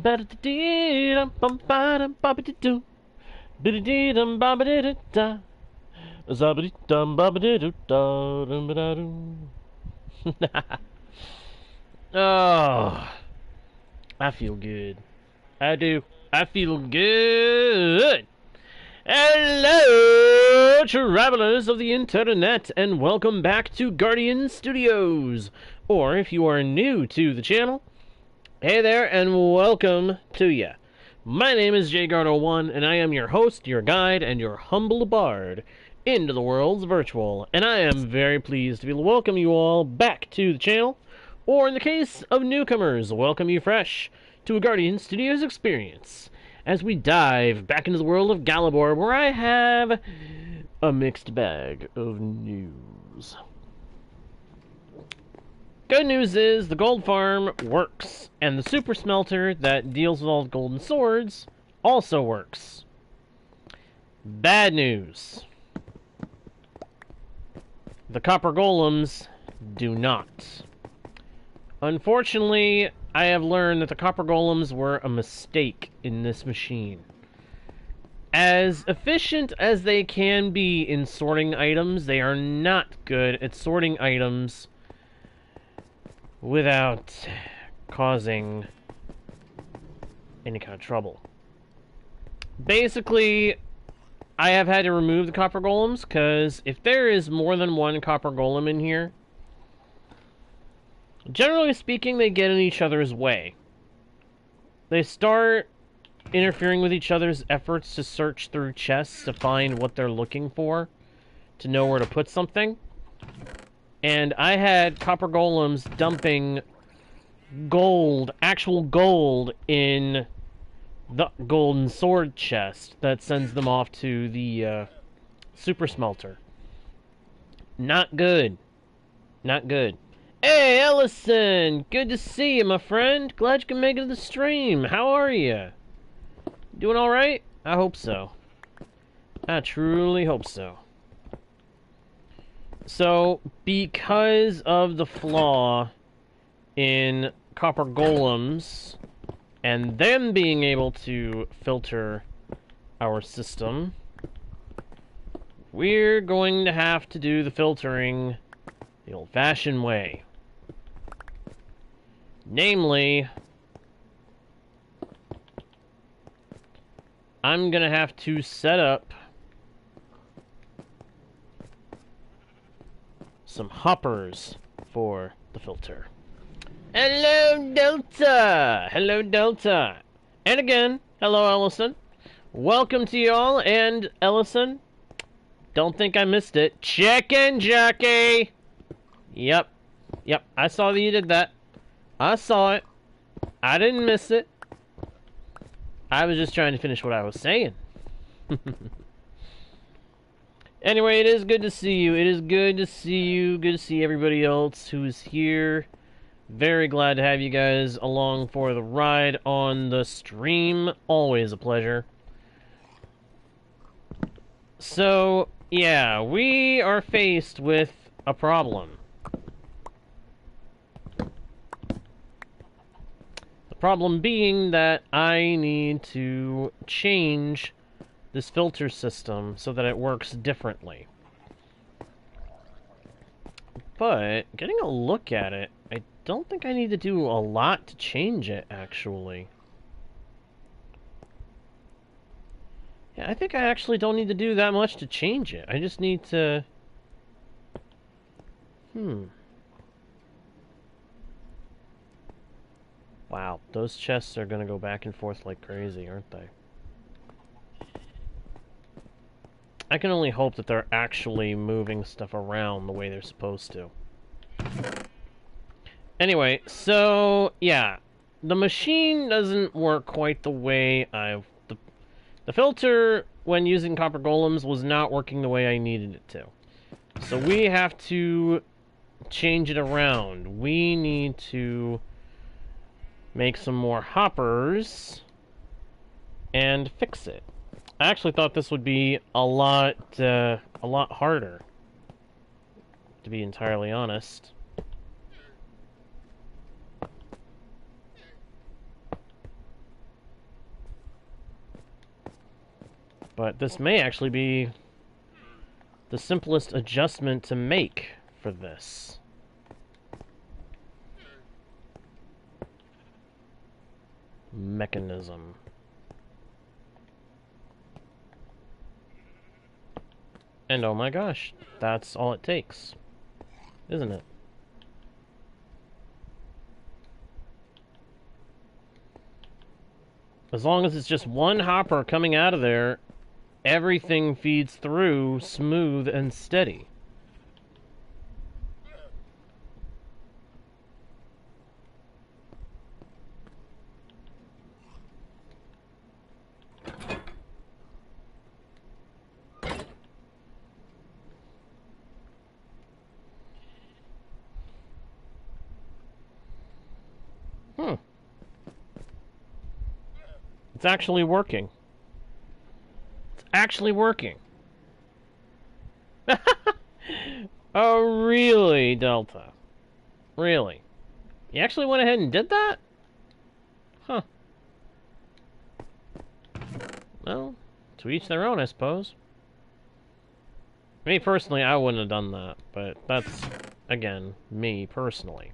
Oh, I feel good. I do. I feel good. Hello, travelers of the internet, and welcome back to Guardian Studios. Or, if you are new to the channel, hey there, and welcome to ya. My name is JGuardo1, and I am your host, your guide, and your humble bard into the world's virtual. And I am very pleased to be able to welcome you all back to the channel, or in the case of newcomers, welcome you fresh to a Guardian Studios experience as we dive back into the world of Galabor, where I have a mixed bag of news. Good news is the gold farm works, and the super smelter that deals with all the golden swords also works. Bad news. The copper golems do not. Unfortunately, I have learned that the copper golems were a mistake in this machine. As efficient as they can be in sorting items, they are not good at sorting items without causing any kind of trouble. Basically, I have had to remove the copper golems, because if there is more than one copper golem in here, generally speaking, they get in each other's way. They start interfering with each other's efforts to search through chests to find what they're looking for, to know where to put something. And I had copper golems dumping gold, actual gold, in the golden sword chest that sends them off to the super smelter. Not good. Not good. Hey, Ellison! Good to see you, my friend. Glad you can make it to the stream. How are you? Doing alright? I hope so. I truly hope so. So, because of the flaw in copper golems, and them being able to filter our system, we're going to have to do the filtering the old-fashioned way. Namely, I'm going to have to set up some hoppers for the filter. Hello, Delta! Hello, Delta! And again, hello, Ellison. Welcome to y'all, and Ellison, don't think I missed it. Chicken jockey! Yep. Yep, I saw that you did that. I saw it. I didn't miss it. I was just trying to finish what I was saying. Anyway, it is good to see you. It is good to see you. Good to see everybody else who is here. Very glad to have you guys along for the ride on the stream. Always a pleasure. So, yeah, we are faced with a problem. The problem being that I need to change this filter system so that it works differently. But, getting a look at it, I don't think I need to do a lot to change it, actually. Yeah, I think I actually don't need to do that much to change it. I just need to... Wow, those chests are gonna go back and forth like crazy, aren't they? I can only hope that they're actually moving stuff around the way they're supposed to. Anyway, so, yeah. The machine doesn't work quite the way the filter, when using copper golems, was not working the way I needed it to. So we have to change it around. We need to make some more hoppers and fix it. I actually thought this would be a lot harder, to be entirely honest. But this may actually be the simplest adjustment to make for this. Mechanism. And oh my gosh, that's all it takes, isn't it? As long as it's just one hopper coming out of there, everything feeds through smooth and steady. It's actually working. It's actually working. Oh, really, Delta? Really? You actually went ahead and did that? Huh. Well, to each their own, I suppose. Me, personally, I wouldn't have done that, but that's, again, me, personally.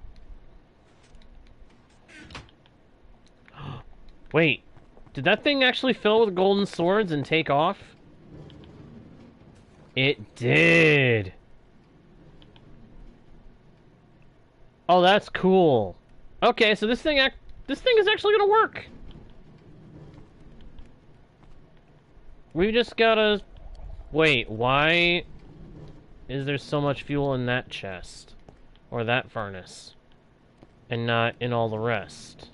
Wait. Did that thing actually fill with golden swords and take off? It did. Oh, that's cool. Okay, so this thing is actually gonna work. We just gotta... Wait, why is there so much fuel in that chest? Or that furnace? And not in all the rest?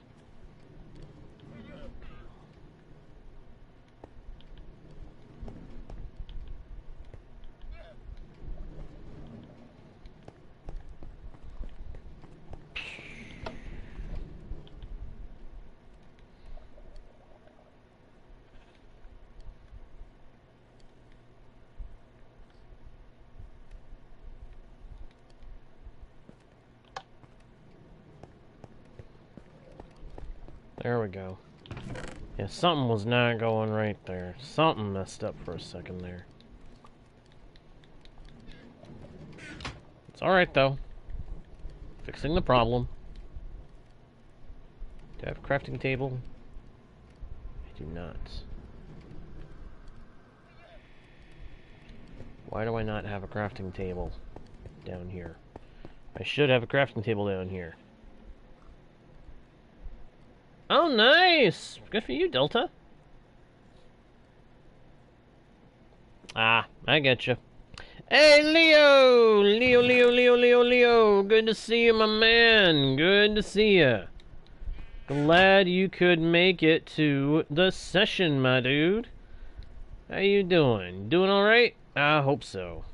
There we go. Yeah, something was not going right there. Something messed up for a second there. It's alright, though. Fixing the problem. Do I have a crafting table? I do not. Why do I not have a crafting table down here? I should have a crafting table down here. Oh, nice! Good for you, Delta. Ah, I get you. Hey, Leo! Leo! Good to see you, my man. Good to see you. Glad you could make it to the session, my dude. How you doing? Doing all right? I hope so.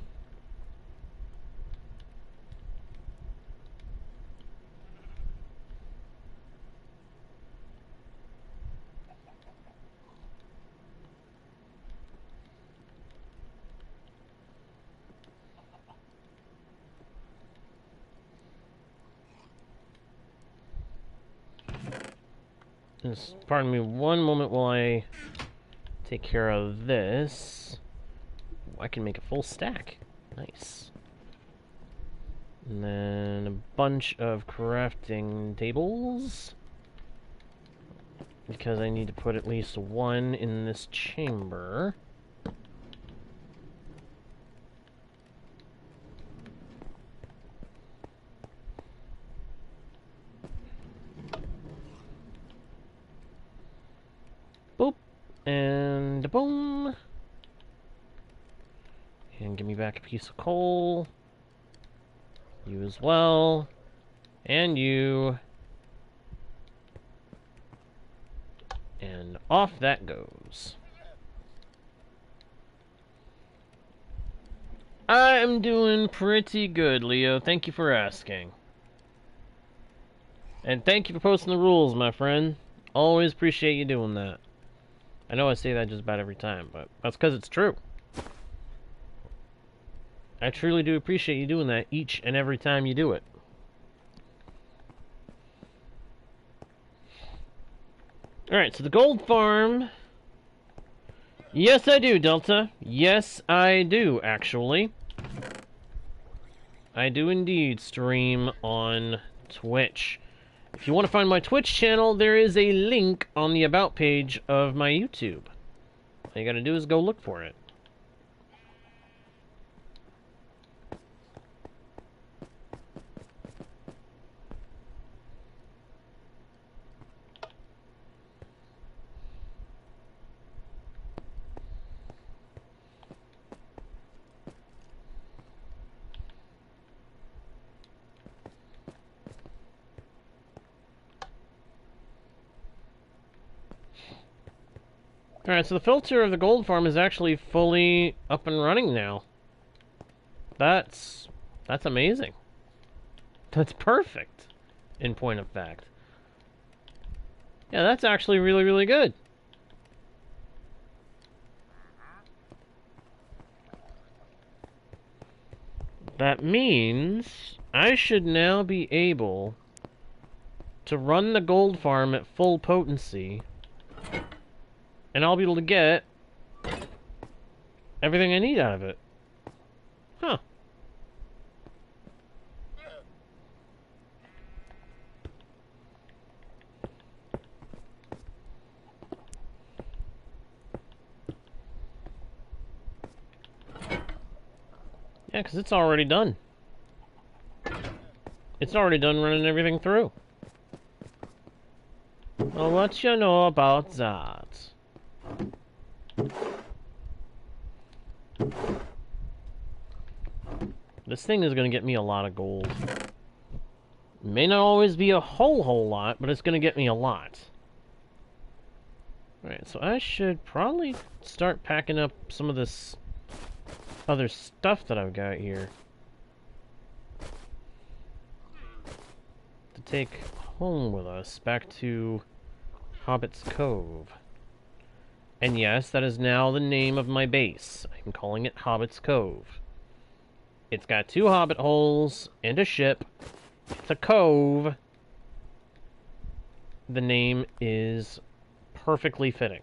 Just pardon me one moment while I take care of this. I can make a full stack. Nice. And then a bunch of crafting tables. Because I need to put at least one in this chamber. Boop. And boom. And give me back a piece of coal. You as well. And you. And off that goes. I'm doing pretty good, Leo. Thank you for asking. And thank you for posting the rules, my friend. Always appreciate you doing that. I know I say that just about every time, but that's because it's true. I truly do appreciate you doing that each and every time you do it. Alright, so the gold farm Yes, I do, Delta. Yes, I do, actually. I do indeed stream on Twitch. If you want to find my Twitch channel, there is a link on the About page of my YouTube. All you gotta do is go look for it. Alright, so the filter of the gold farm is actually fully up and running now. That's amazing. That's perfect, in point of fact. Yeah, that's actually really, really good. That means I should now be able to run the gold farm at full potency, and I'll be able to get everything I need out of it. Huh. Yeah, because it's already done. It's already done running everything through. Well, what you know about that? This thing is going to get me a lot of gold. May not always be a whole lot, but it's going to get me a lot. Alright, so I should probably start packing up some of this other stuff that I've got here to take home with us back to Hobbit's Cove. And yes, that is now the name of my base. I'm calling it Hobbit's Cove. It's got 2 hobbit holes and a ship. It's a cove. The name is perfectly fitting.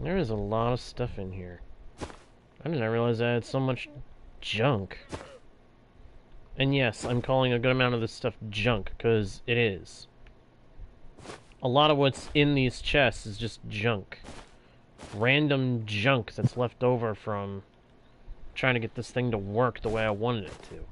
There is a lot of stuff in here. I did not realize I had so much junk. And yes, I'm calling a good amount of this stuff junk, because it is. A lot of what's in these chests is just junk. Random junk that's left over from trying to get this thing to work the way I wanted it to.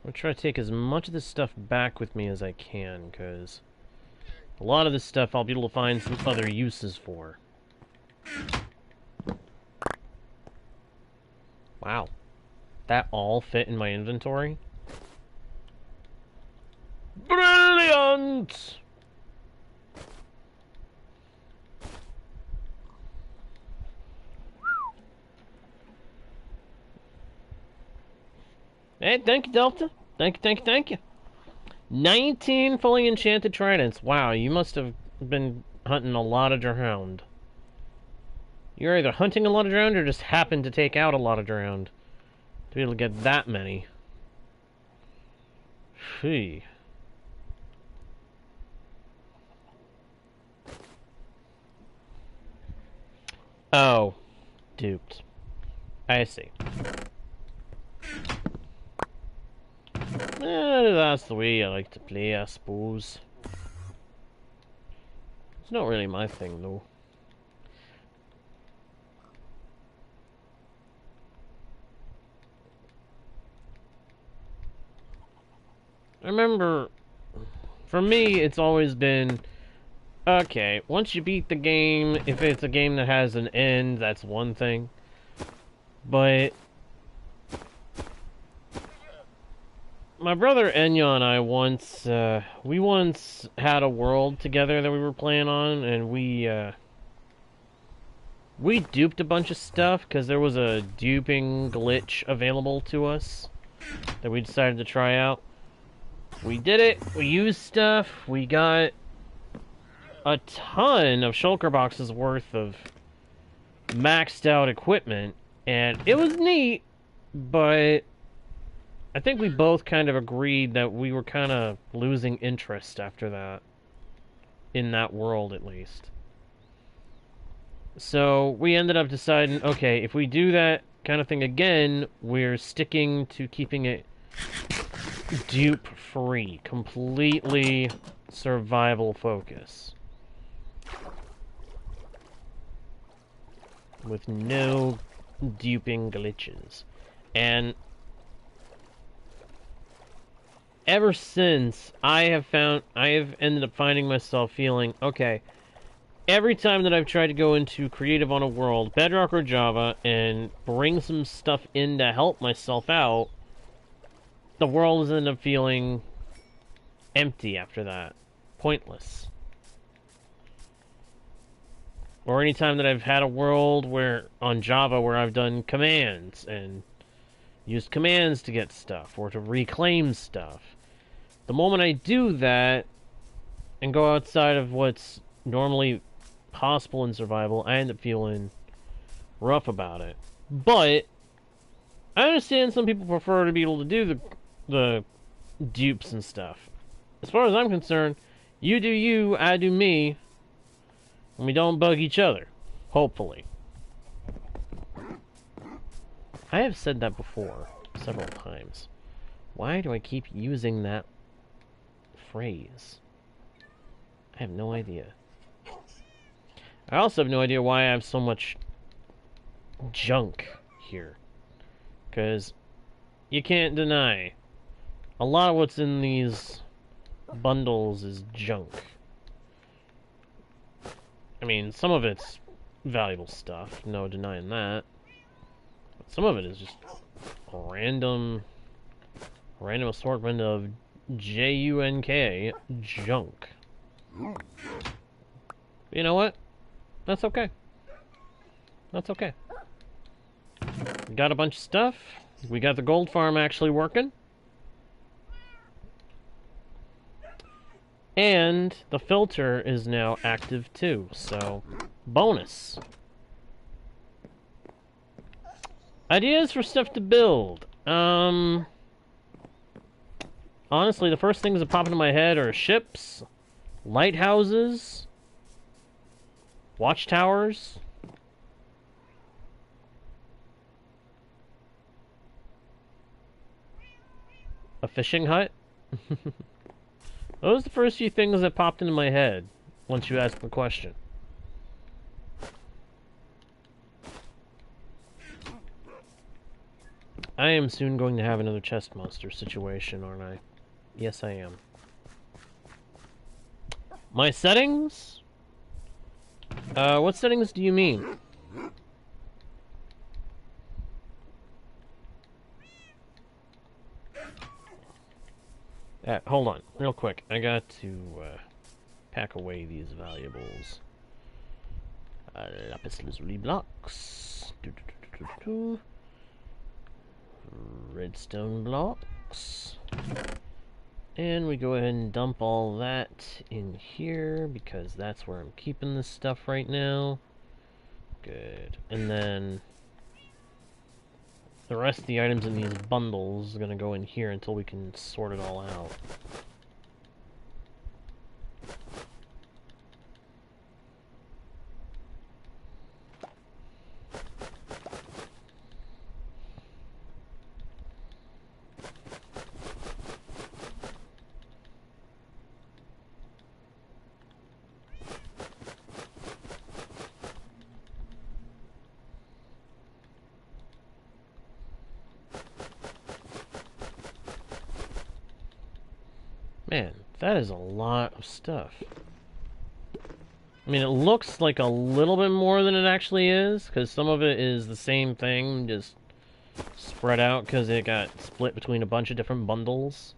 I'm gonna try to take as much of this stuff back with me as I can, because a lot of this stuff I'll be able to find some other uses for. Wow. That all fit in my inventory? Brilliant! Hey, thank you, Delta. Thank you. 19 fully enchanted tridents. Wow, you must have been hunting a lot of drowned. You're either hunting a lot of drowned or just happened to take out a lot of drowned to be able to get that many. Phew. Oh, duped. I see. That's the way I like to play, I suppose. It's not really my thing, though. I remember, for me, it's always been Okay, once you beat the game, if it's a game that has an end, that's one thing. But my brother Enya and I once had a world together that we were playing on, and we duped a bunch of stuff because there was a duping glitch available to us that we decided to try out. We did it, we used stuff, we got a ton of shulker boxes worth of maxed out equipment, and it was neat, but I think we both kind of agreed that we were kind of losing interest after that. In that world, at least. So we ended up deciding, okay, if we do that kind of thing again, we're sticking to keeping it dupe-free. Completely survival focus. With no duping glitches. And ever since, I have ended up finding myself feeling, okay, every time that I've tried to go into creative on a world, Bedrock or Java, and bring some stuff in to help myself out, the world has ended up feeling empty after that. Pointless. Or anytime that I've had a world where, on Java, where I've done commands, and used commands to get stuff, or to reclaim stuff. The moment I do that, and go outside of what's normally possible in survival, I end up feeling rough about it. But I understand some people prefer to be able to do the dupes and stuff. As far as I'm concerned, you do you, I do me, and we don't bug each other. Hopefully. I have said that before several times. Why do I keep using that phrase? I have no idea. I also have no idea why I have so much junk here. Because you can't deny, a lot of what's in these bundles is junk. I mean, some of it's valuable stuff, no denying that. But some of it is just a random assortment of JUNK junk. You know what? That's okay. That's okay. We got a bunch of stuff. We got the gold farm actually working. And the filter is now active too, so bonus. Ideas for stuff to build. Honestly, the first things that pop into my head are ships, lighthouses, watchtowers. A fishing hut. Those are the first few things that popped into my head once you asked the question. I am soon going to have another chest monster situation, aren't I? Yes, I am. My settings? What settings do you mean? Hold on, real quick. I got to pack away these valuables. Lapis lazuli blocks. Redstone blocks. And we go ahead and dump all that in here because that's where I'm keeping this stuff right now. Good. And then the rest of the items in these bundles are going to go in here until we can sort it all out. Man, that is a lot of stuff. I mean, it looks like a little bit more than it actually is, because some of it is the same thing, just spread out because it got split between a bunch of different bundles.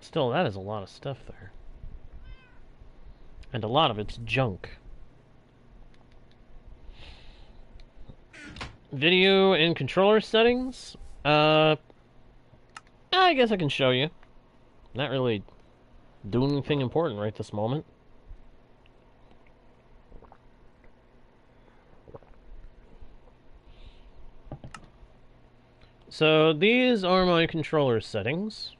Still, that is a lot of stuff there. And a lot of it's junk. Video and controller settings? I guess I can show you. Not really doing anything important right this moment. So these are my controller settings.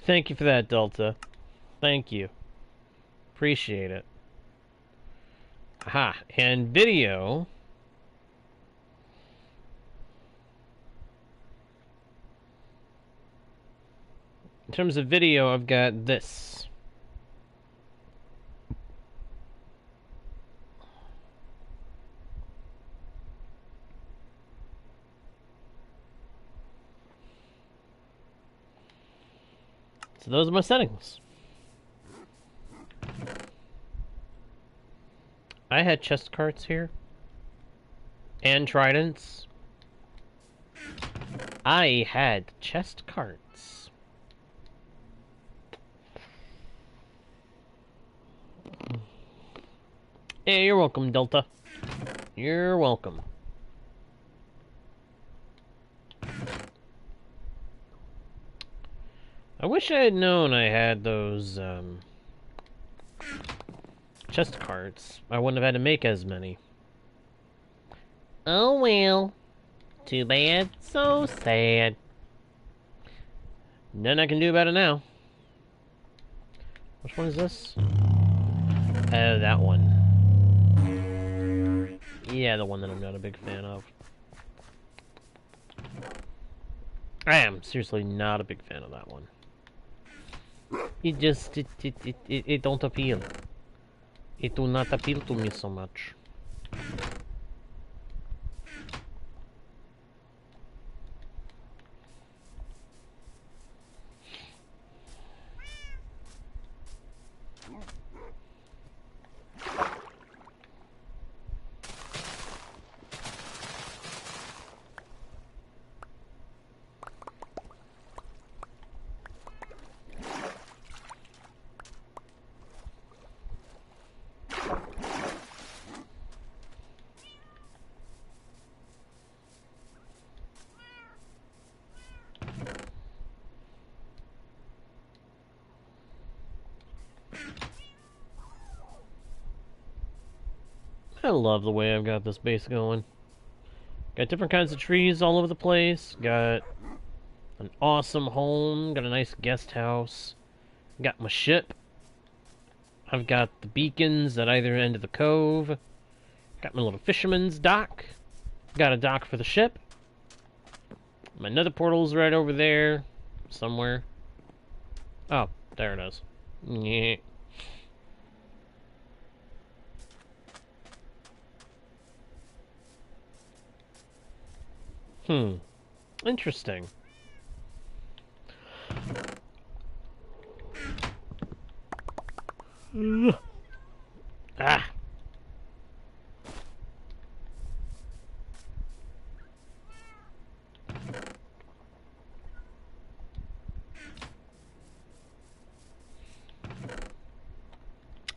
Thank you for that, Delta. Thank you. Appreciate it. Aha, and video. In terms of video, I've got this. So those are my settings. I had chest carts here. And tridents. I had chest carts. Hey, you're welcome, Delta. You're welcome. I wish I had known I had those, chest carts. I wouldn't have had to make as many. Oh well. Too bad. So sad. Nothing I can do about it now. Which one is this? Oh, that one. Yeah, the one that I'm not a big fan of. I am seriously not a big fan of that one. It just, it don't appeal. It do not appeal to me so much. I love the way I've got this base going. Got different kinds of trees all over the place. Got an awesome home. Got a nice guest house. Got my ship. I've got the beacons at either end of the cove. Got my little fisherman's dock. Got a dock for the ship. My nether portal's right over there. Somewhere. Oh, there it is. Yeah. Interesting. Ah.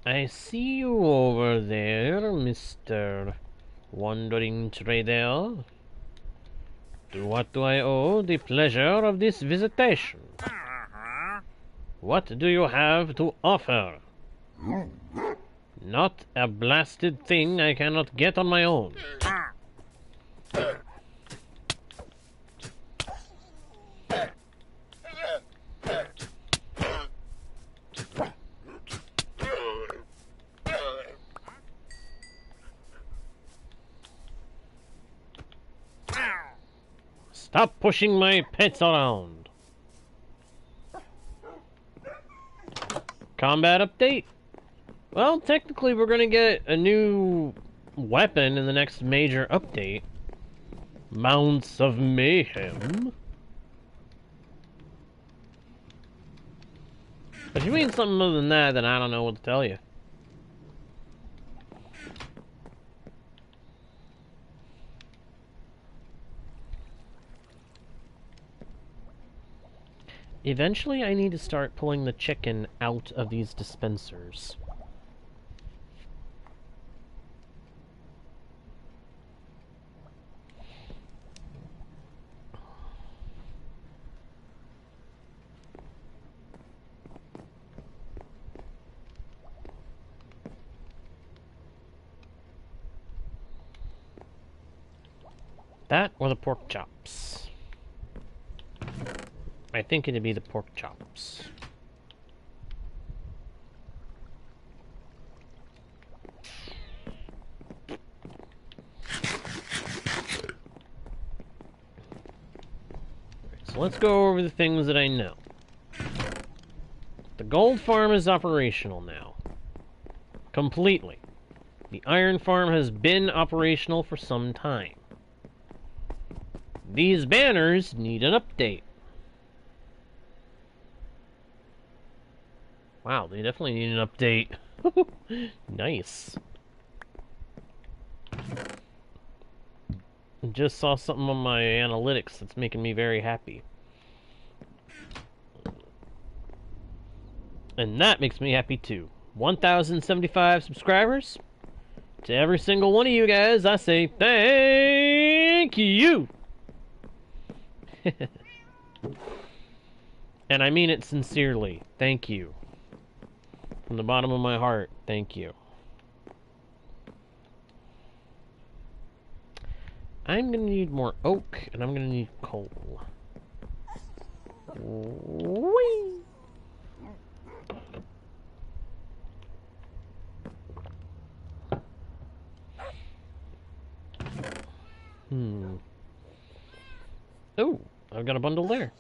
I see you over there, Mr. Wandering Trader. To what do I owe the pleasure of this visitation? What do you have to offer? Not a blasted thing I cannot get on my own. Stop pushing my pets around. Combat update? Well, technically we're gonna get a new weapon in the next major update. Mounts of Mayhem. If you mean something other than that, then I don't know what to tell you. Eventually, I need to start pulling the chicken out of these dispensers. That or the pork chops. I think it'd be the pork chops. So let's go over the things that I know. The gold farm is operational now. Completely. The iron farm has been operational for some time. These banners need an update. Wow, they definitely need an update. Nice. Just saw something on my analytics that's making me very happy. And that makes me happy too. 1,075 subscribers. To every single one of you guys, I say thank you. And I mean it sincerely. Thank you. From the bottom of my heart, thank you. I'm gonna need more oak, and I'm gonna need coal. Whee! Oh, I've got a bundle there,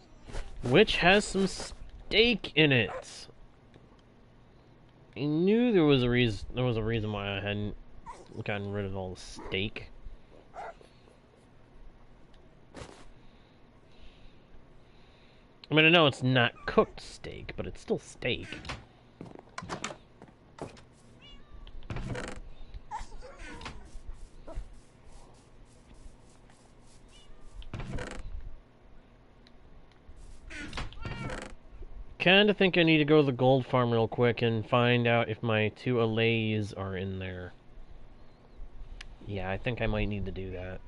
which has some steak in it. I knew there was a reason. There was a reason why I hadn't gotten rid of all the steak. I mean, I know it's not cooked steak, but it's still steak. Kinda think I need to go to the gold farm real quick and find out if my 2 allays are in there. Yeah, I think I might need to do that.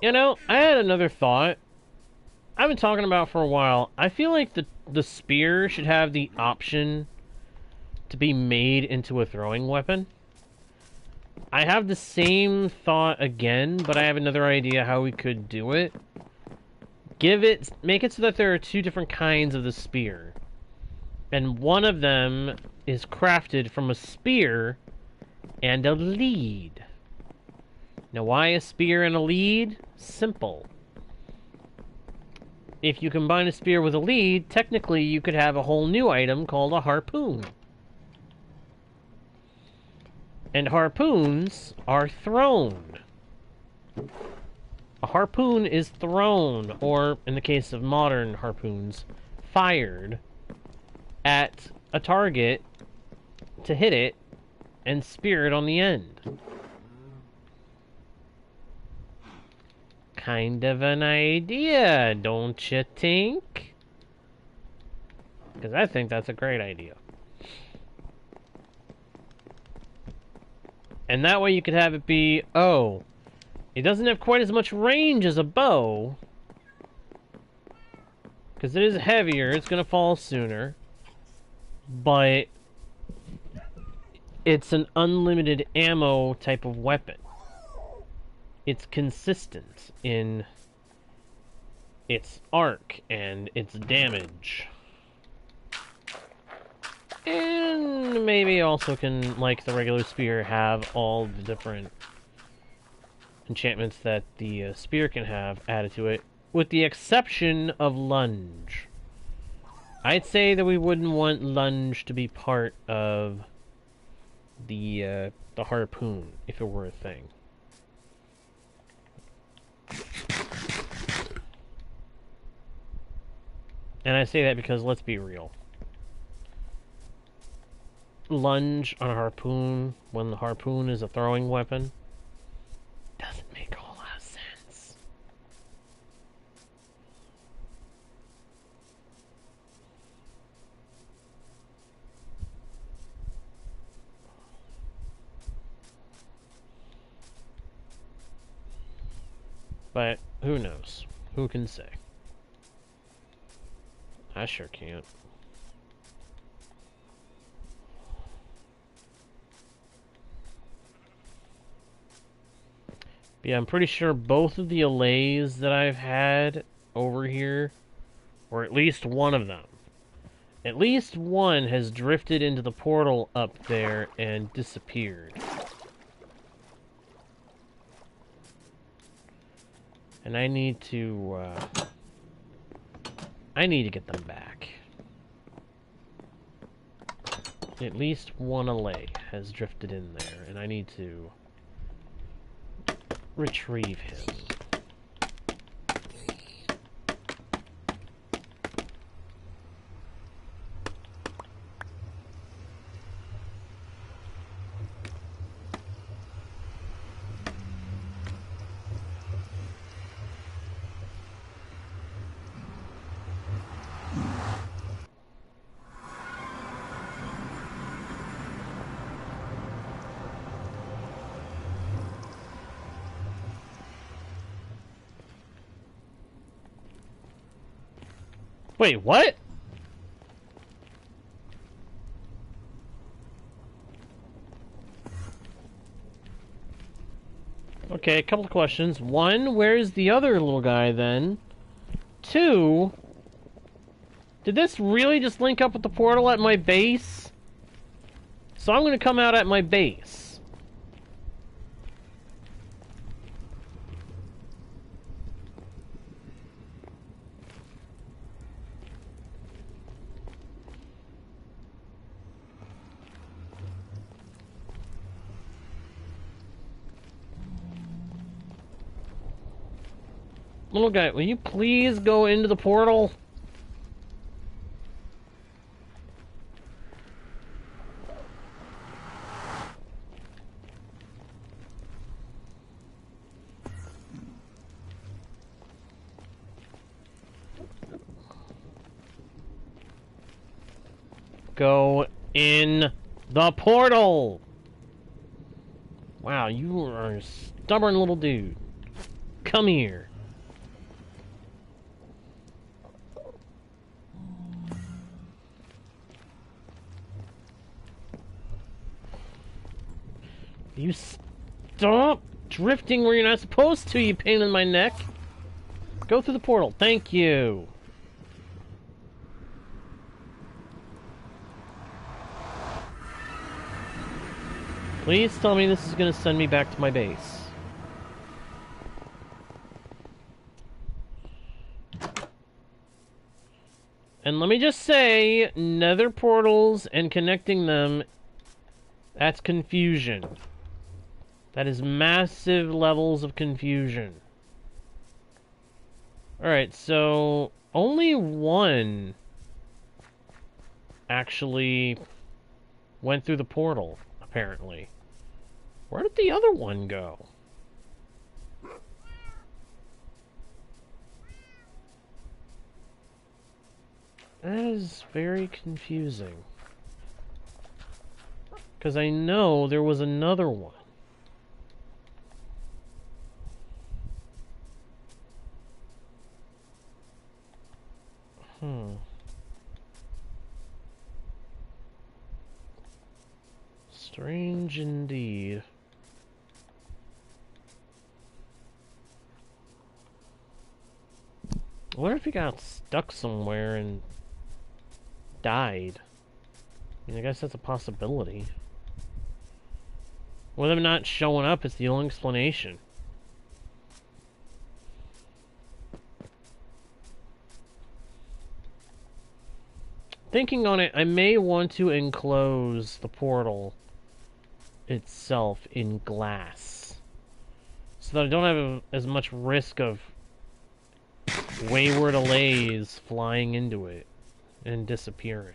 You know, I had another thought. I've been talking about for a while. I feel like the spear should have the option to be made into a throwing weapon. I have the same thought again, but I have another idea how we could do it. Make it so that there are 2 different kinds of the spear. And one of them is crafted from a spear and a lead. Now, why a spear and a lead? Simple. If you combine a spear with a lead, technically you could have a whole new item called a harpoon. And harpoons are thrown. A harpoon is thrown, or, in the case of modern harpoons, fired at a target to hit it and spear it on the end. Kind of an idea, don't you think? Because I think that's a great idea. And that way you could have it be, oh, it doesn't have quite as much range as a bow, because it is heavier, it's going to fall sooner, but it's an unlimited ammo type of weapon. It's consistent in its arc and its damage. And maybe also can, like the regular spear, have all the different enchantments that the spear can have added to it with the exception of lunge. I'd say that we wouldn't want lunge to be part of the harpoon if it were a thing. And I say that because, let's be real, lunge on a harpoon when the harpoon is a throwing weapon doesn't make a whole lot of sense. But who knows? Who can say? I sure can't. Yeah, I'm pretty sure both of the allays that I've had over here, or at least one of them, at least one has drifted into the portal up there and disappeared. And I need to get them back. At least one allay has drifted in there, and I need to retrieve him. Wait, what? Okay, a couple of questions. One, where's the other little guy then? Two, did this really just link up with the portal at my base? So I'm gonna come out at my base. Little guy, will you please go into the portal? Go in the portal! Wow, you are a stubborn little dude. Come here. You stop drifting where you're not supposed to, you pain in my neck. Go through the portal. Thank you. Please tell me this is going to send me back to my base. And let me just say, nether portals and connecting them, that's confusion. That is massive levels of confusion. Alright, so only one actually went through the portal, apparently. Where did the other one go? That is very confusing. Because I know there was another one. Strange indeed. I wonder if he got stuck somewhere and died. I mean, I guess that's a possibility. With him not showing up is the only explanation. Thinking on it, I may want to enclose the portal itself in glass, so that I don't have as much risk of wayward allays flying into it and disappearing.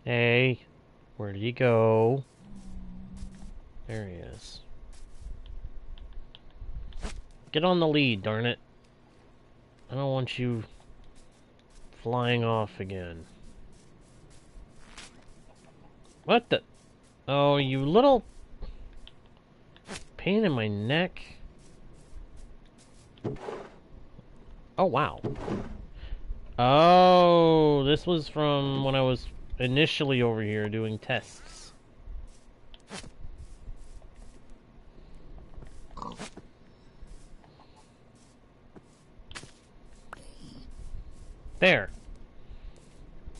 Hey, where did he go? There he is. Get on the lead, darn it. I don't want you flying off again. What the? Oh, you little pain in my neck. Oh, wow. Oh, this was from when I was initially over here doing tests. There.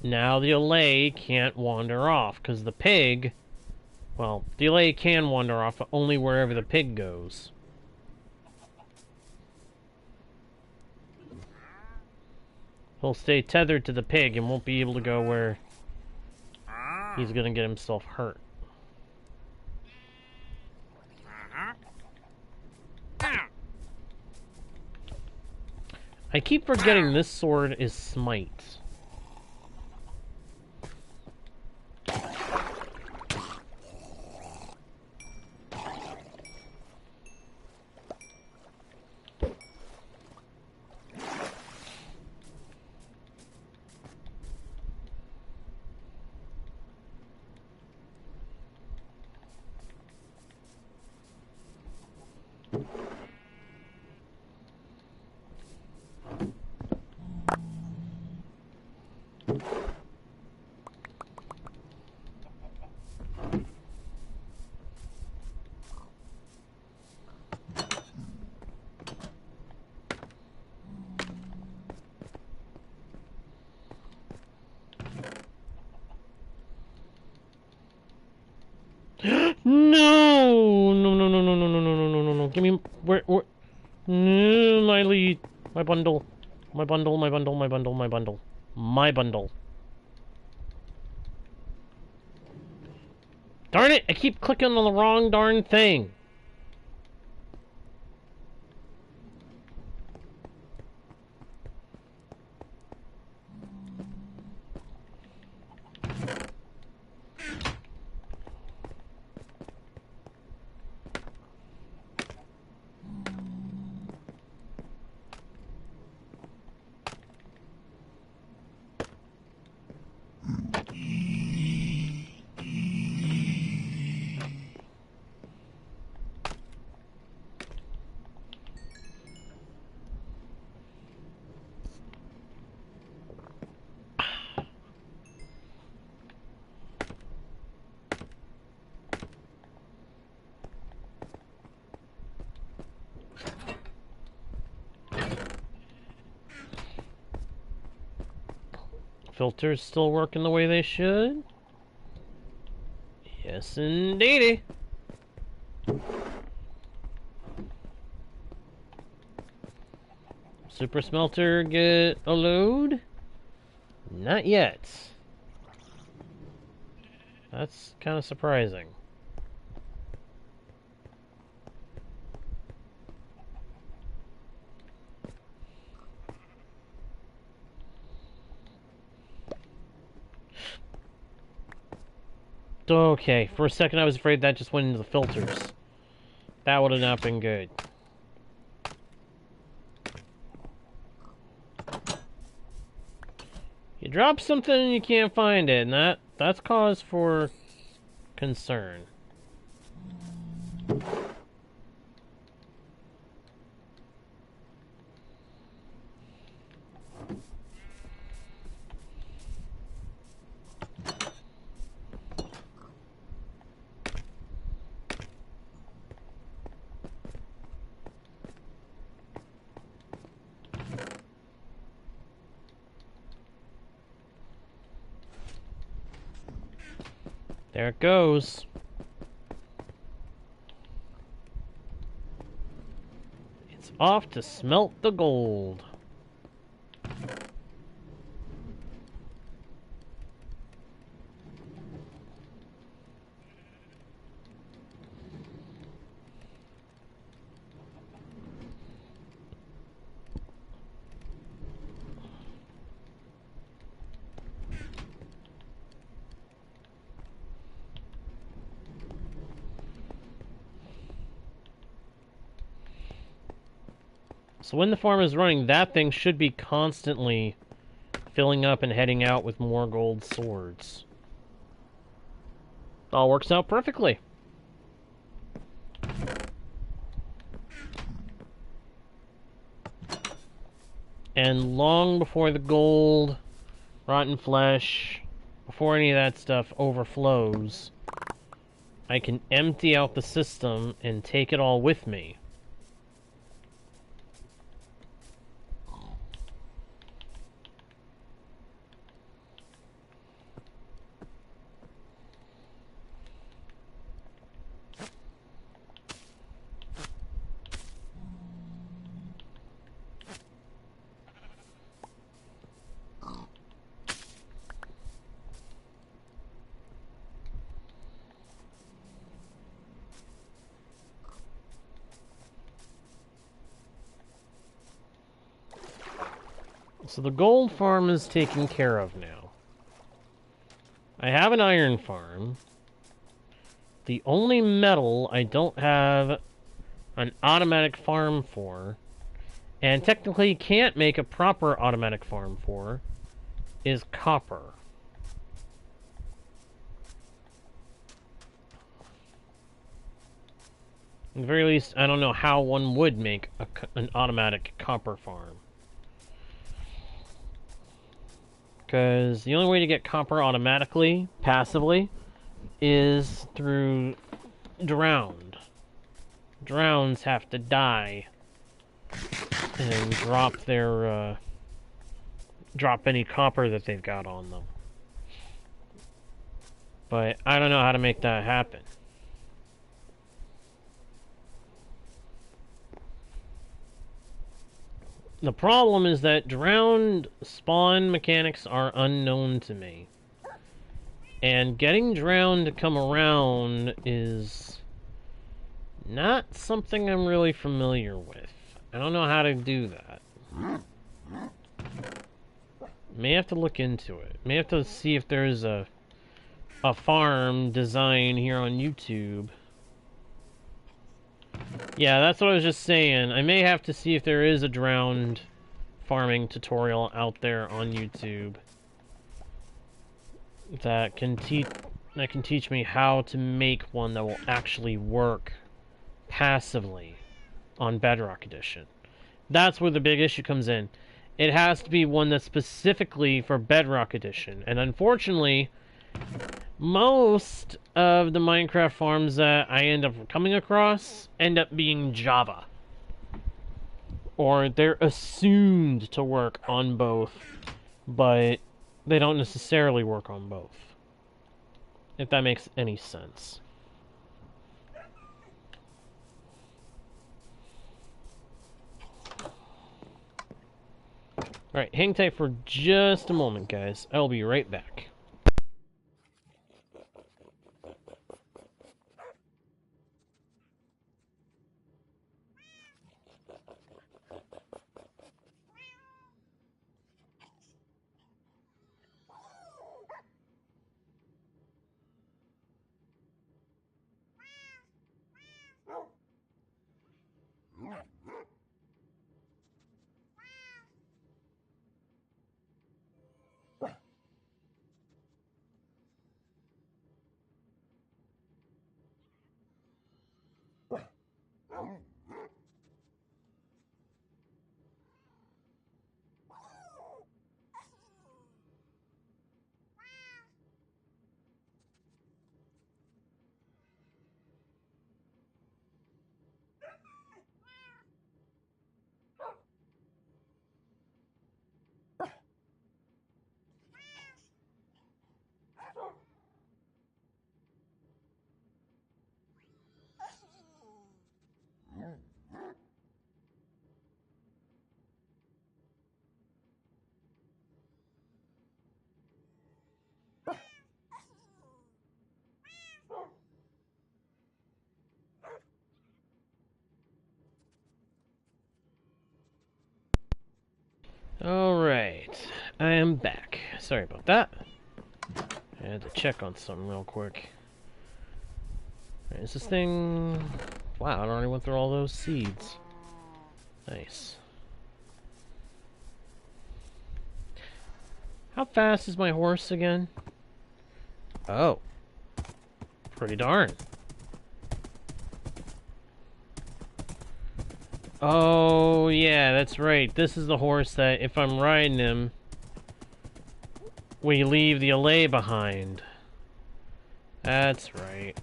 Now the allay can't wander off, because the pig... Well, the allay can wander off, but only wherever the pig goes. He'll stay tethered to the pig and won't be able to go where he's gonna get himself hurt. I keep forgetting this sword is smite. No! No, no, no, no, no, no, no, no, no, no, no. Give me... Where... No, my lead. My bundle. My bundle, my bundle, my bundle, my bundle. My bundle. Darn it! I keep clicking on the wrong darn thing. Filters still working the way they should? Yes, indeedy. Super smelter get a load? Not yet. That's kind of surprising. Okay, for a second I was afraid that just went into the filters. That would have not been good. You drop something and you can't find it, and that's cause for concern. There it goes. It's off to smelt the gold. So when the farm is running, that thing should be constantly filling up and heading out with more gold swords. All works out perfectly. And long before the gold, rotten flesh, before any of that stuff overflows, I can empty out the system and take it all with me. So the gold farm is taken care of now. I have an iron farm. The only metal I don't have an automatic farm for, and technically can't make a proper automatic farm for, is copper. At the very least, I don't know how one would make an automatic copper farm. Because the only way to get copper automatically, passively, is through drowned. Drowns have to die and drop their, drop any copper that they've got on them. But I don't know how to make that happen. The problem is that drowned spawn mechanics are unknown to me. And getting drowned to come around is not something I'm really familiar with. I don't know how to do that. May have to look into it. May have to see if there's a farm design here on YouTube. Yeah, that's what I was just saying. I may have to see if there is a drowned farming tutorial out there on YouTube that can teach me how to make one that will actually work passively on Bedrock Edition. That's where the big issue comes in. It has to be one that's specifically for Bedrock Edition, and unfortunately, most of the Minecraft farms that I end up coming across end up being Java. Or they're assumed to work on both, but they don't necessarily work on both. If that makes any sense. Alright, hang tight for just a moment, guys. I'll be right back. I am back. Sorry about that. I had to check on something real quick. Right, is this thing... Wow, I already went through all those seeds. Nice. How fast is my horse again? Oh. Pretty darn. Oh, yeah, that's right. This is the horse that, if I'm riding him, we leave the allay behind. That's right.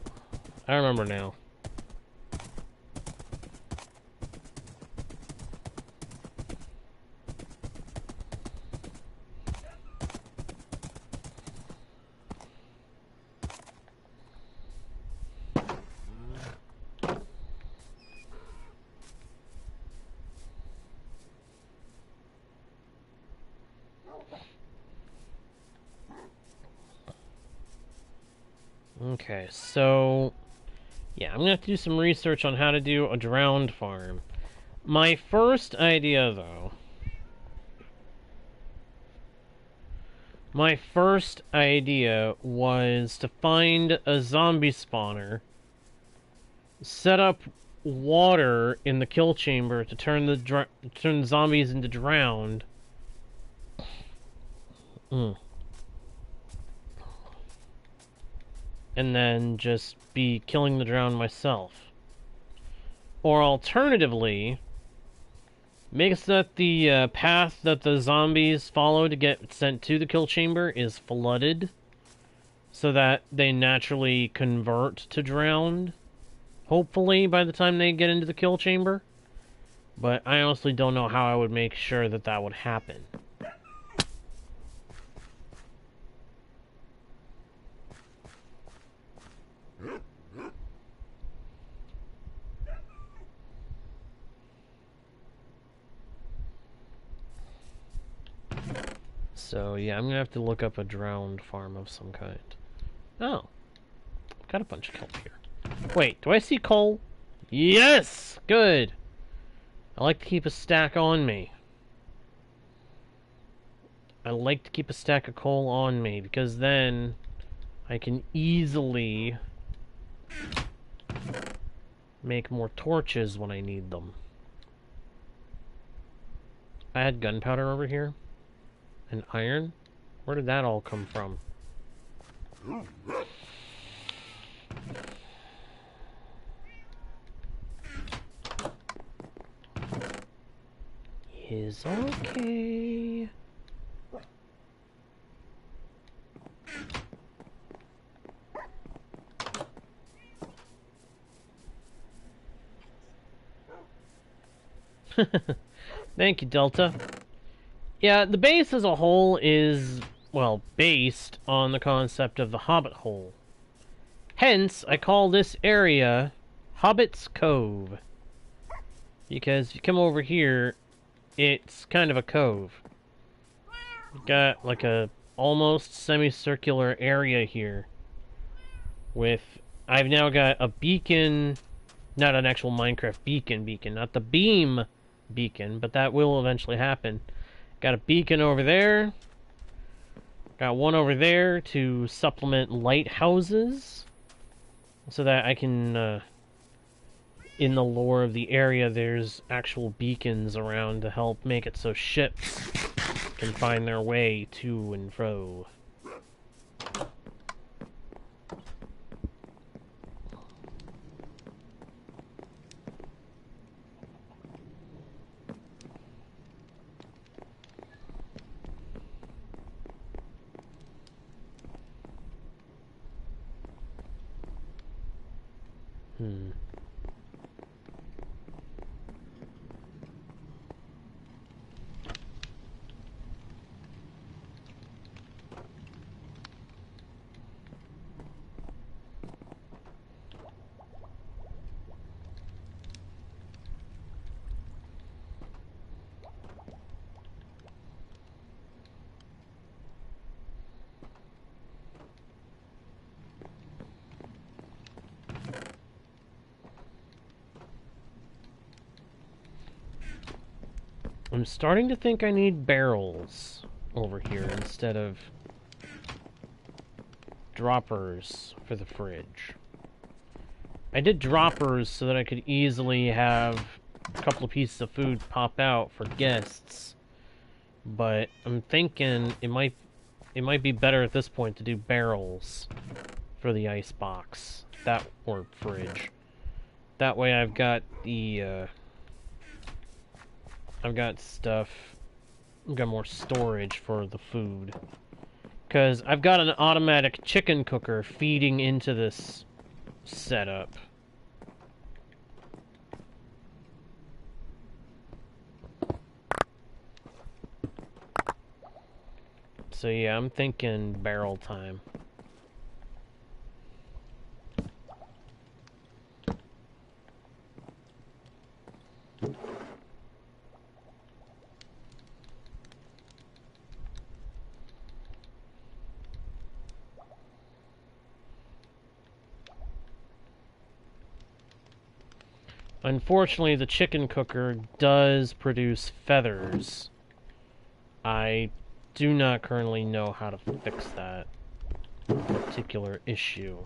I remember now. Okay, so... Yeah, I'm gonna have to do some research on how to do a drowned farm. My first idea, though... My first idea was to find a zombie spawner, set up water in the kill chamber to turn the zombies into drowned. And then just be killing the drowned myself. Or alternatively, make it so that the path that the zombies follow to get sent to the kill chamber is flooded, so that they naturally convert to drowned, hopefully, by the time they get into the kill chamber. But I honestly don't know how I would make sure that that would happen. So, yeah, I'm gonna have to look up a drowned farm of some kind. Oh. Got a bunch of kelp here. Wait, do I see coal? Yes! Good! I like to keep a stack on me. I like to keep a stack of coal on me, because then I can easily make more torches when I need them. I had gunpowder over here. And iron? Where did that all come from? Is okay. Thank you, Delta. Yeah, the base as a whole is, well, based on the concept of the Hobbit Hole. Hence, I call this area Hobbit's Cove. Because if you come over here, it's kind of a cove. You've got like a almost semicircular area here. With, I've now got a beacon, not an actual Minecraft beacon, not the beam beacon, but that will eventually happen. Got a beacon over there. Got one over there to supplement lighthouses. So that I can, in the lore of the area, there's actual beacons around to help make it so ships can find their way to and fro. I'm starting to think I need barrels. over here instead of droppers for the fridge. I did droppers so that I could easily have a couple of pieces of food pop out for guests, but I'm thinking it might be better at this point to do barrels for the icebox, or fridge. That way I've got the I've got more storage for the food. Because I've got an automatic chicken cooker feeding into this setup. So yeah, I'm thinking barrel time. Unfortunately, the chicken cooker does produce feathers. I do not currently know how to fix that particular issue.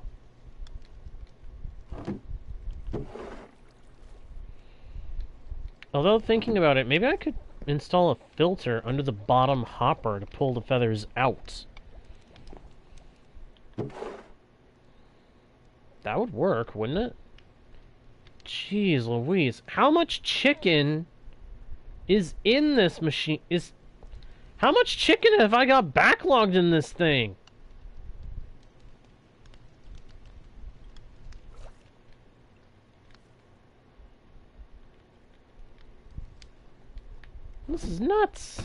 Although, thinking about it, maybe I could install a filter under the bottom hopper to pull the feathers out. That would work, wouldn't it? Jeez Louise. How much chicken is in this machine? How much chicken have I got backlogged in this thing? This is nuts.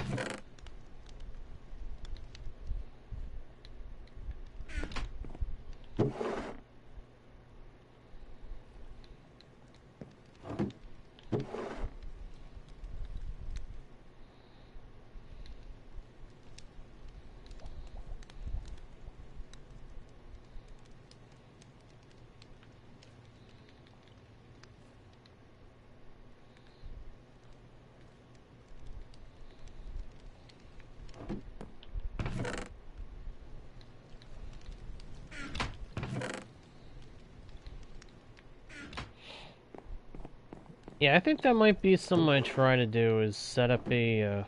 Yeah, I think that might be something I try to do, is set up a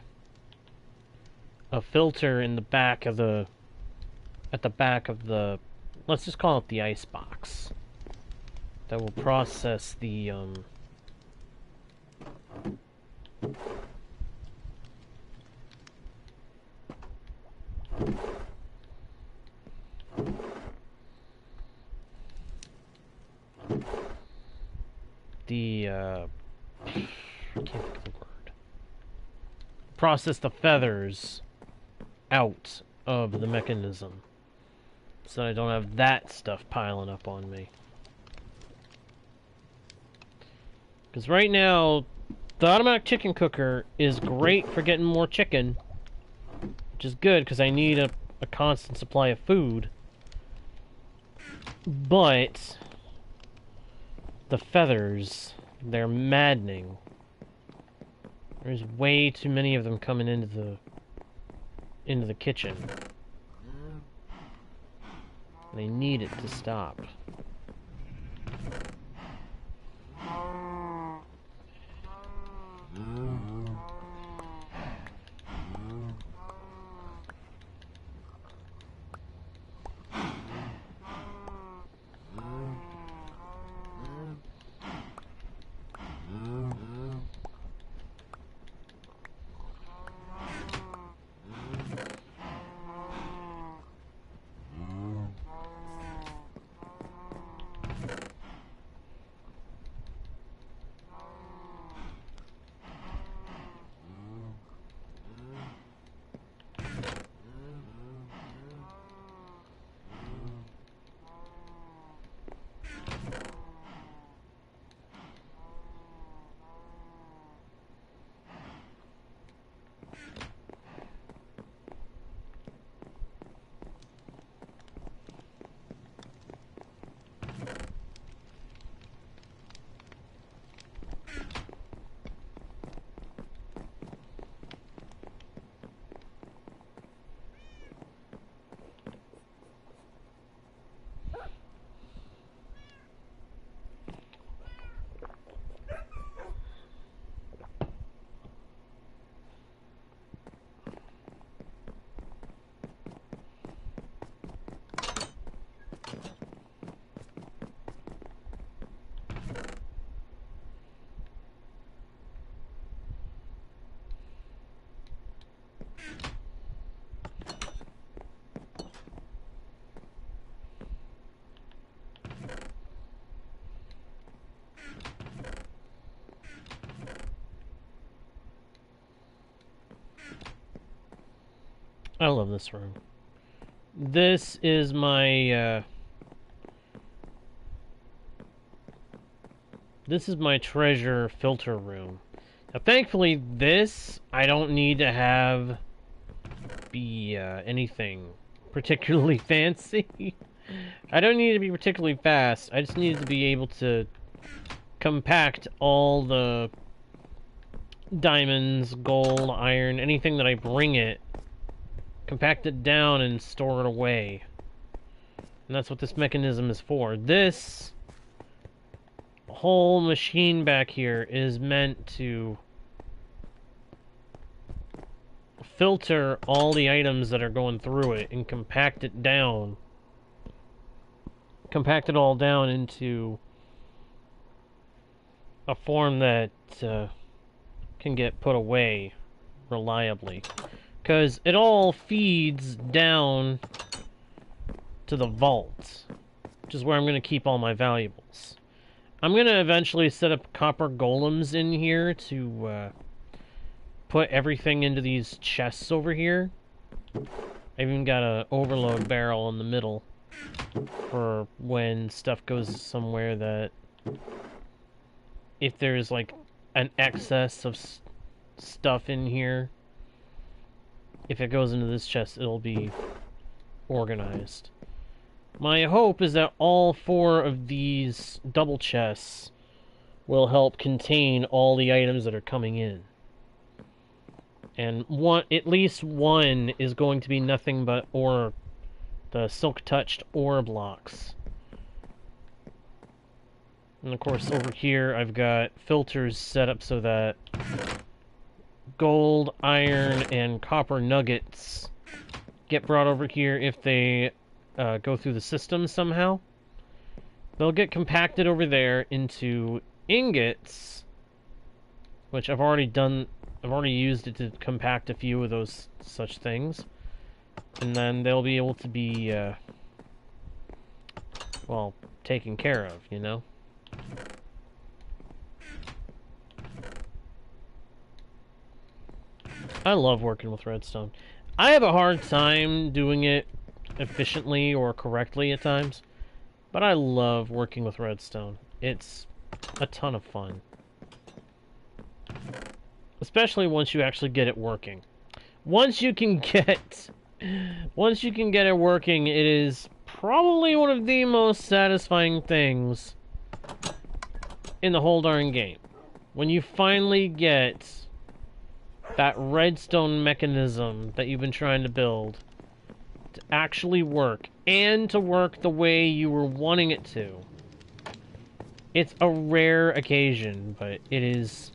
filter in the back of the, let's just call it the icebox, that will process the, I can't think of the word. Process the feathers out of the mechanism, so I don't have that stuff piling up on me. Because right now, the automatic chicken cooker is great for getting more chicken, which is good because I need a constant supply of food. But the feathers, they're maddening. There's way too many of them coming into the kitchen. They need it to stop. I love this room. This is my, this is my treasure filter room. Now, thankfully, this, I don't need to have be, anything particularly fancy. I don't need to be particularly fast. I just need to be able to compact all the diamonds, gold, iron, anything that I bring it, compact it down and store it away. And that's what this mechanism is for. This whole machine back here is meant to filter all the items that are going through it and compact it down. Compact it all down into a form that can get put away reliably. Because it all feeds down to the vault, which is where I'm going to keep all my valuables. I'm going to eventually set up copper golems in here to put everything into these chests over here. I even got an overload barrel in the middle for when stuff goes somewhere that if there's like an excess of stuff in here, if it goes into this chest, it'll be organized. My hope is that all 4 of these double chests will help contain all the items that are coming in. And at least one is going to be nothing but ore, the silk-touched ore blocks. And of course over here I've got filters set up so that gold, iron, and copper nuggets get brought over here if they go through the system somehow. They'll get compacted over there into ingots, which I've already done. I've already used it to compact a few of those such things. And then they'll be able to be, well, taken care of, you know? I love working with redstone. I have a hard time doing it efficiently or correctly at times, but I love working with redstone. It's a ton of fun. Especially once you actually get it working. Once you can get it working, it is probably one of the most satisfying things in the whole darn game. When you finally get that redstone mechanism that you've been trying to build to actually work, and to work the way you were wanting it to. It's a rare occasion, but it is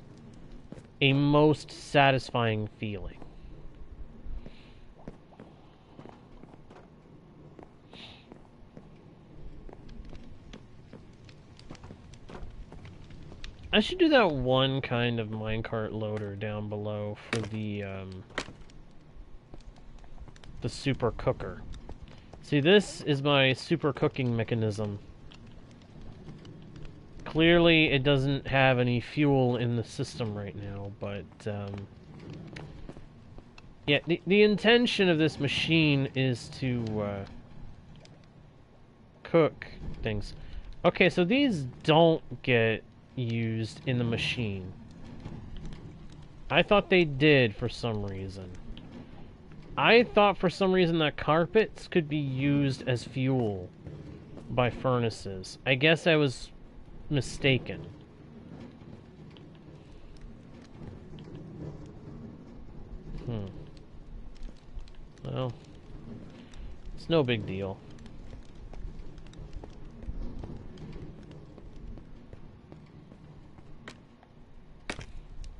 a most satisfying feeling. I should do that one kind of minecart loader down below for the super cooker. See, this is my super cooking mechanism. Clearly, it doesn't have any fuel in the system right now, but yeah, the intention of this machine is to cook things. Okay, so these don't get used in the machine. I thought they did for some reason. I thought for some reason that carpets could be used as fuel by furnaces. I guess I was mistaken. Well, it's no big deal.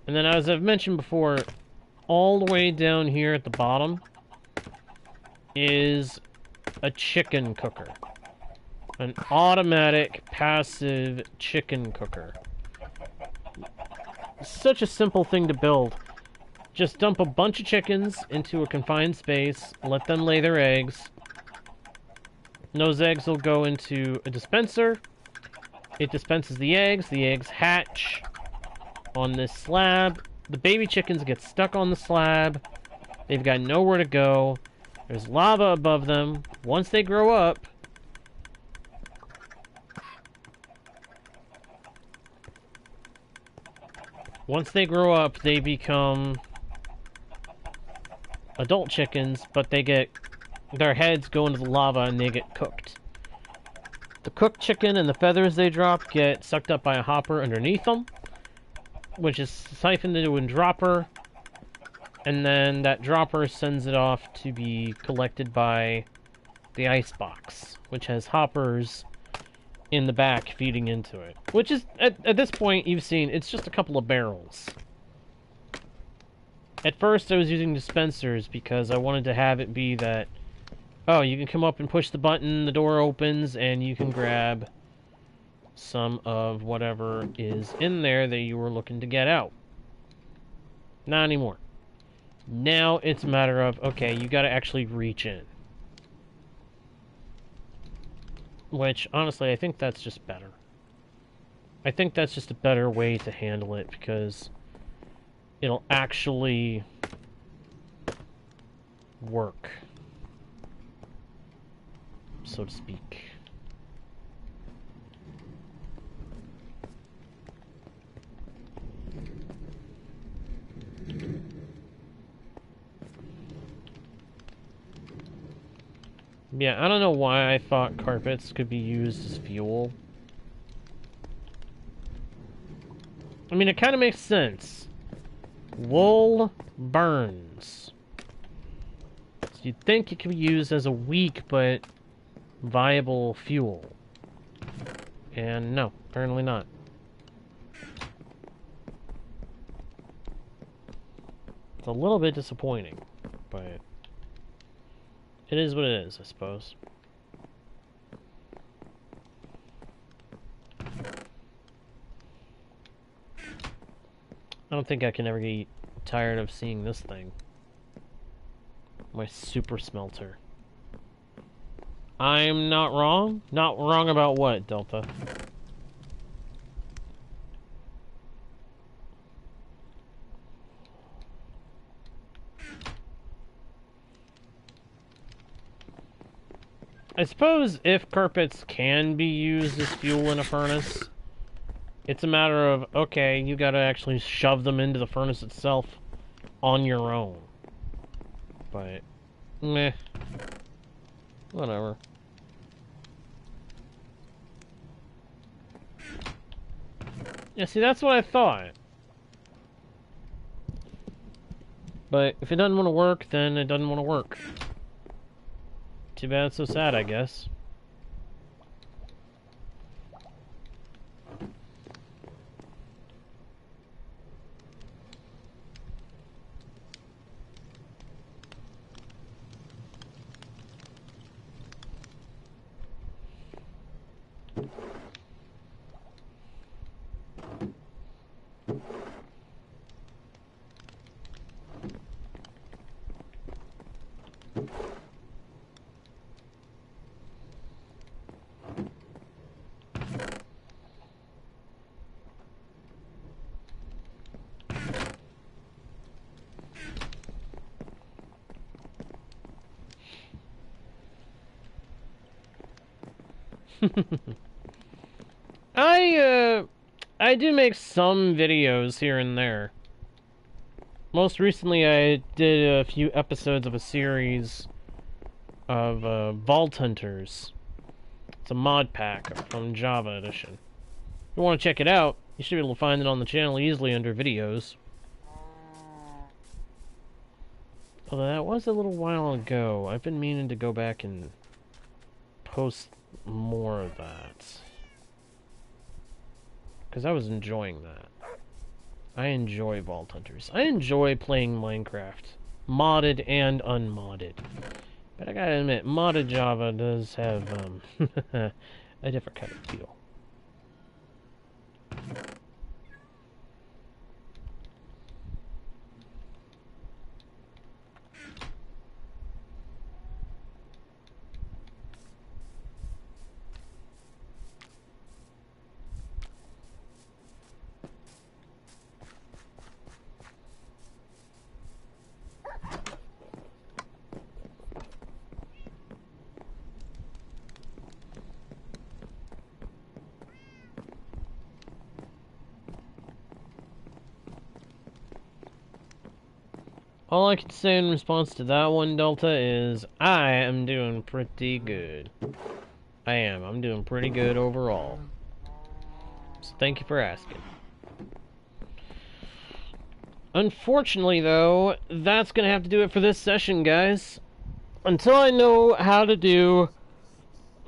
And then, as I've mentioned before, all the way down here at the bottom is a chicken cooker. An automatic, passive chicken cooker. Such a simple thing to build. Just dump a bunch of chickens into a confined space, let them lay their eggs. And those eggs will go into a dispenser. It dispenses the eggs hatch on this slab. The baby chickens get stuck on the slab. They've got nowhere to go. There's lava above them. Once they grow up, they become adult chickens, but they get their heads go into the lava and they get cooked. The cooked chicken and the feathers they drop get sucked up by a hopper underneath them, which is siphoned into a dropper, and then that dropper sends it off to be collected by the icebox, which has hoppers in the back feeding into it. Which is, at this point, you've seen, it's just a couple of barrels. At first, I was using dispensers because I wanted to have it be that, oh, you can come up and push the button, the door opens, and you can grab some of whatever is in there that you were looking to get out. Not anymore. Now it's a matter of, okay, you gotta actually reach in. Which, honestly, I think that's just better. I think that's just a better way to handle it, because it'll actually work, so to speak. Yeah, I don't know why I thought carpets could be used as fuel. I mean, it kind of makes sense. Wool burns. So you'd think it could be used as a weak but viable fuel. And no, apparently not. It's a little bit disappointing, but it is what it is, I suppose. I don't think I can ever get tired of seeing this thing. My super smelter. I'm not wrong? Not wrong about what, Delta? I suppose if carpets can be used as fuel in a furnace, it's a matter of, okay, you gotta actually shove them into the furnace itself on your own. But, meh. Whatever. Yeah, see, that's what I thought. But if it doesn't want to work, then it doesn't want to work. Too bad, it's so sad, I guess. I do make some videos here and there. Most recently, I did a few episodes of a series of Vault Hunters. It's a mod pack from Java Edition. If you want to check it out, you should be able to find it on the channel easily under videos. Although that was a little while ago. I've been meaning to go back and post more of that. Because I was enjoying that. I enjoy Vault Hunters. I enjoy playing Minecraft. Modded and unmodded. But I gotta admit, modded Java does have a different kind of feel. All I can say in response to that one, Delta, is I am doing pretty good. I am. I'm doing pretty good overall. So thank you for asking. Unfortunately, though, that's going to have to do it for this session, guys. Until I know how to do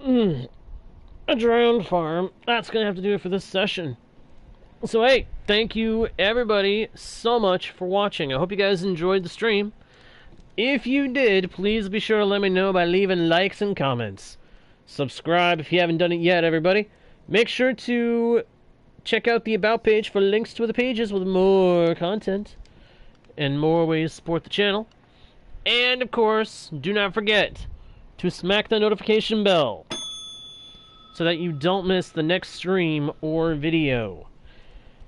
a drone farm, that's going to have to do it for this session. So, hey, thank you, everybody, so much for watching. I hope you guys enjoyed the stream. If you did, please be sure to let me know by leaving likes and comments. Subscribe if you haven't done it yet, everybody. Make sure to check out the About page for links to the pages with more content and more ways to support the channel. And, of course, do not forget to smack the notification bell so that you don't miss the next stream or video.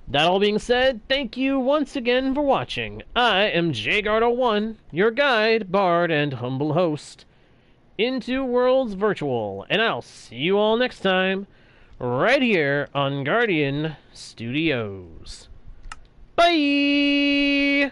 That all being said, thank you once again for watching. I am JGuard01, your guide, bard, and humble host into Worlds Virtual, and I'll see you all next time, right here on Guardian Studios. Bye!